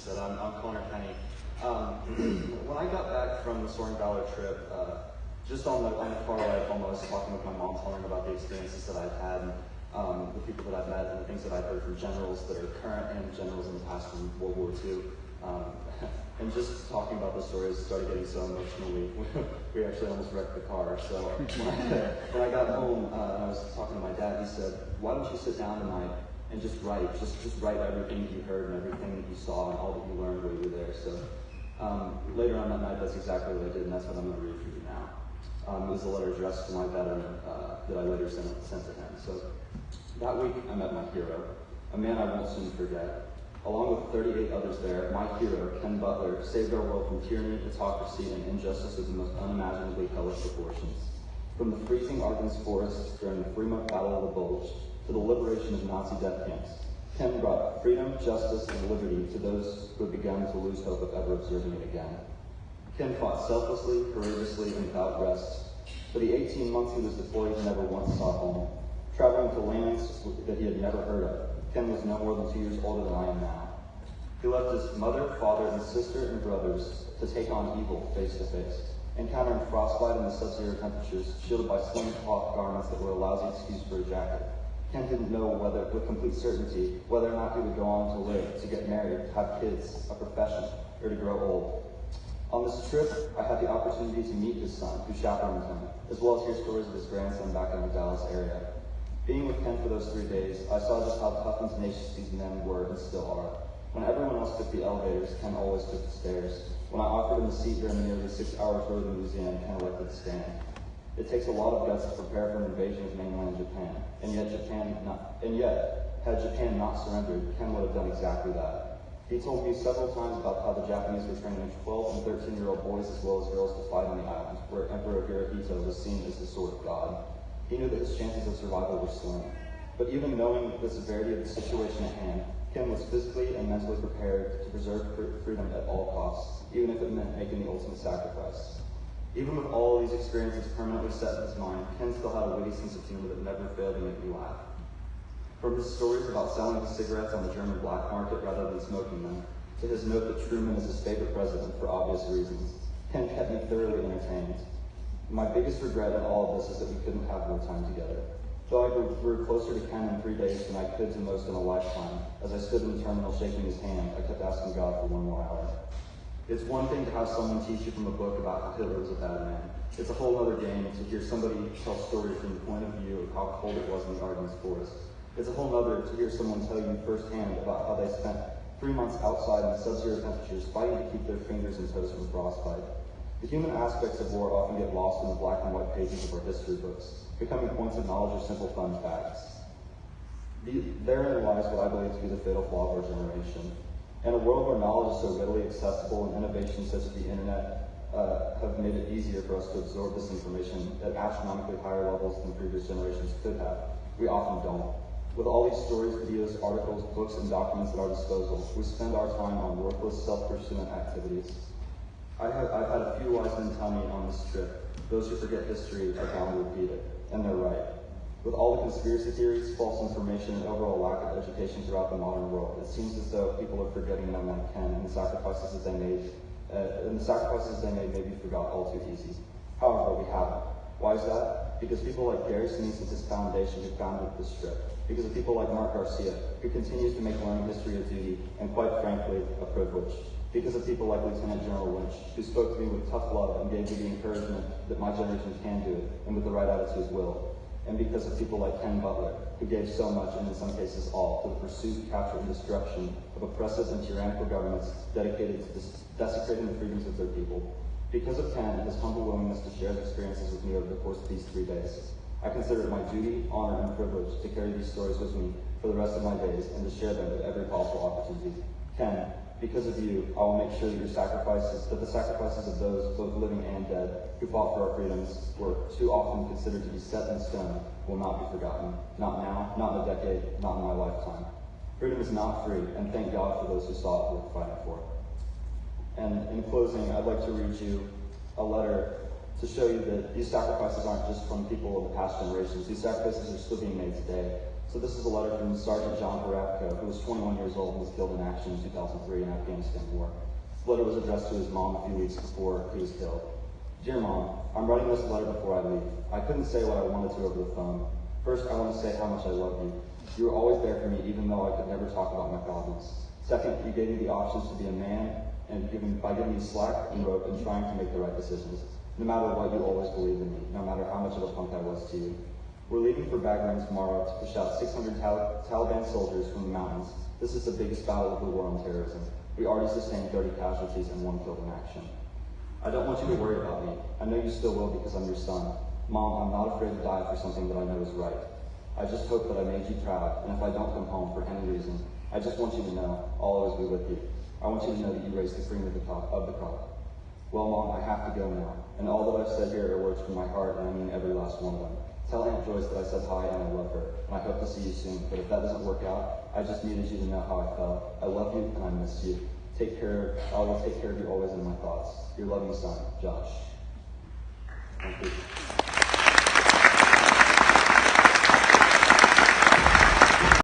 said, I'm Kenney. When I got back from the Soaring Valor trip, just on the car ride home, I was talking with my mom, telling her about the experiences that I've had, the people that I've met, and the things that I've heard from generals that are current and generals in the past from World War II. And just talking about the stories started getting so emotional. We actually almost wrecked the car. So when I got home and I was talking to my dad, he said, "Why don't you sit down tonight and just write? Just write everything that you heard and everything that you saw and all that you learned while you were there." So later on that night, that's exactly what I did, and that's what I'm going to read for you now. It was a letter addressed to my veteran that I later sent to him. So that week, I met my hero, a man I won't soon forget. Along with 38 others there, my hero, Ken Butler, saved our world from tyranny, autocracy, and injustice of the most unimaginably hellish proportions. From the freezing Arkansas forests during the 3-month Battle of the Bulge to the liberation of Nazi death camps, Ken brought freedom, justice, and liberty to those who had begun to lose hope of ever observing it again. Ken fought selflessly, courageously, and without rest. For the 18 months he was deployed, he never once saw home. Traveling to lands that he had never heard of, Ken was no more than 2 years older than I am now. He left his mother, father, and sister and brothers to take on evil face to face, encountering frostbite in the sub-zero temperatures, shielded by slim cloth garments that were a lousy excuse for a jacket. Ken didn't know with complete certainty whether or not he would go on to live, to get married, have kids, a profession, or to grow old. On this trip, I had the opportunity to meet his son, who chaperoned him, as well as hear stories of his grandson back in the Dallas area. Being with Ken for those 3 days, I saw just how tough and tenacious these men were and still are. When everyone else took the elevators, Ken always took the stairs. When I offered him a seat during the nearly 6-hour tour of the museum, Ken elected to stand. It takes a lot of guts to prepare for an invasion of mainland Japan, and yet had Japan not surrendered, Ken would have done exactly that. He told me several times about how the Japanese were training 12 and 13-year-old boys as well as girls to fight on the island, where Emperor Hirohito was seen as the sword of God. He knew that his chances of survival were slim. But even knowing the severity of the situation at hand, Ken was physically and mentally prepared to preserve freedom at all costs, even if it meant making the ultimate sacrifice. Even with all of these experiences permanently set in his mind, Ken still had a witty sense of humor that never failed to make me laugh. From his stories about selling his cigarettes on the German black market rather than smoking them, to his note that Truman is his favorite president for obvious reasons, Ken kept me thoroughly entertained. My biggest regret in all of this is that we couldn't have more time together. Though I grew closer to Ken in 3 days than I could to most in a lifetime, as I stood in the terminal shaking his hand, I kept asking God for 1 more hour. It's one thing to have someone teach you from a book about how Hitler was a bad man. It's a whole other game to hear somebody tell stories from the point of view of how cold it was in the Arkansas forest. It's a whole other to hear someone tell you firsthand about how they spent 3 months outside in sub-zero temperatures fighting to keep their fingers and toes from frostbite. The human aspects of war often get lost in the black and white pages of our history books, becoming points of knowledge or simple fun facts. Therein lies what I believe to be the fatal flaw of our generation. In a world where knowledge is so readily accessible and innovations such as the internet have made it easier for us to absorb this information at astronomically higher levels than previous generations could have, we often don't. With all these stories, videos, articles, books, and documents at our disposal, we spend our time on worthless self-pursuant activities. I've had a few wise men tell me on this trip, those who forget history are bound to repeat it, and they're right. With all the conspiracy theories, false information, and overall lack of education throughout the modern world, it seems as though people are forgetting men like Ken and the sacrifices that they made, may be forgot all too easy. However, we haven't. Why is that? Because people like Gary Sinise at this foundation who founded this trip. Because of people like Mark Garcia, who continues to make learning history a duty, and quite frankly, a privilege. Because of people like Lieutenant General Lynch, who spoke to me with tough love and gave me the encouragement that my generation can do it, and with the right attitude will. And because of people like Ken Butler, who gave so much, and in some cases all, to the pursuit, capture, and destruction of oppressive and tyrannical governments dedicated to desecrating the freedoms of their people. Because of Ken and his humble willingness to share his experiences with me over the course of these 3 days, I consider it my duty, honor, and privilege to carry these stories with me for the rest of my days and to share them at every possible opportunity. Ken, because of you, I will make sure that the sacrifices of those, both living and dead, who fought for our freedoms, were too often considered to be set in stone, will not be forgotten. Not now, not in a decade, not in my lifetime. Freedom is not free, and thank God for those who saw it worth fighting for. And in closing, I'd like to read you a letter to show you that these sacrifices aren't just from people of the past generations. These sacrifices are still being made today. So this is a letter from Sergeant John Harapko, who was 21 years old and was killed in action in 2003 in Afghanistan War. This letter was addressed to his mom a few weeks before he was killed. Dear Mom, I'm writing this letter before I leave. I couldn't say what I wanted to over the phone. First, I want to say how much I love you. You were always there for me, even though I could never talk about my problems. Second, you gave me the options to be a man, and by giving me slack and rope and trying to make the right decisions. No matter what, you always believed in me, no matter how much of a punk I was to you. We're leaving for Bagram tomorrow to push out 600 Taliban soldiers from the mountains. This is the biggest battle of the war on terrorism. We already sustained 30 casualties and 1 killed in action. I don't want you to worry about me. I know you still will because I'm your son. Mom, I'm not afraid to die for something that I know is right. I just hope that I made you proud, and if I don't come home for any reason, I just want you to know I'll always be with you. I want you to know that you raised the cream of the crop. Well, Mom, I have to go now, and all that I've said here are words from my heart, and I mean every last one of them. Tell Aunt Joyce that I said hi and I love her, and I hope to see you soon. But if that doesn't work out, I just needed you to know how I felt. I love you and I miss you. I will take care of you always in my thoughts. Your loving son, Josh.